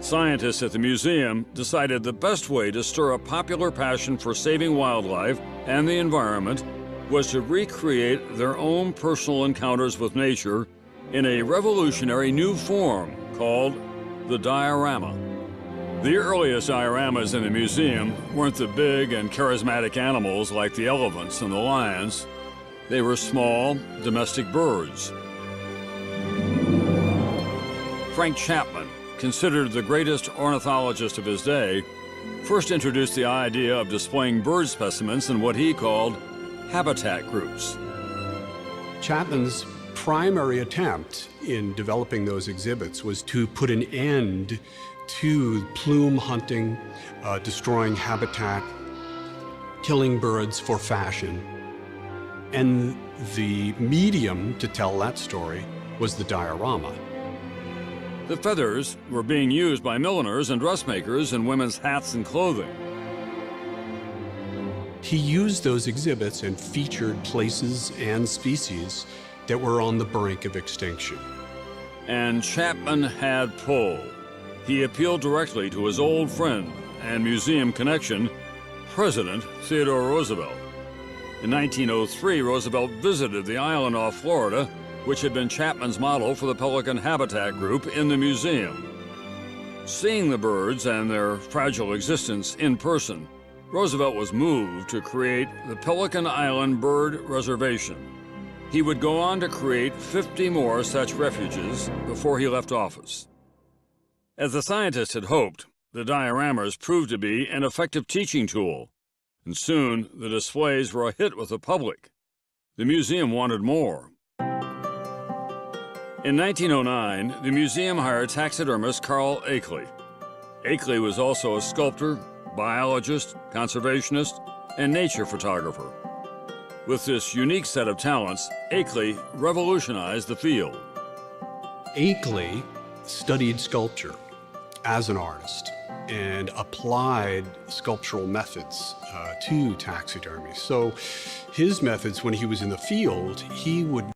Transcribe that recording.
Scientists at the museum decided the best way to stir up popular passion for saving wildlife and the environment was to recreate their own personal encounters with nature in a revolutionary new form called the diorama. The earliest dioramas in the museum weren't the big and charismatic animals like the elephants and the lions. They were small, domestic birds. Frank Chapman, considered the greatest ornithologist of his day, first introduced the idea of displaying bird specimens in what he called habitat groups. Chapman's primary attempt in developing those exhibits was to put an end to plume hunting, destroying habitat, killing birds for fashion. And the medium to tell that story was the diorama. The feathers were being used by milliners and dressmakers in women's hats and clothing. He used those exhibits and featured places and species that were on the brink of extinction. And Chapman had pull. He appealed directly to his old friend and museum connection, President Theodore Roosevelt. In 1903, Roosevelt visited the island off Florida, which had been Chapman's model for the Pelican Habitat Group in the museum. Seeing the birds and their fragile existence in person, Roosevelt was moved to create the Pelican Island Bird Reservation. He would go on to create 50 more such refuges before he left office. As the scientists had hoped, the dioramas proved to be an effective teaching tool, and soon the displays were a hit with the public. The museum wanted more. In 1909, the museum hired taxidermist Carl Akeley. Akeley was also a sculptor, biologist, conservationist, and nature photographer. With this unique set of talents, Akeley revolutionized the field. Akeley studied sculpture as an artist and applied sculptural methods to taxidermy. So his methods, when he was in the field, he would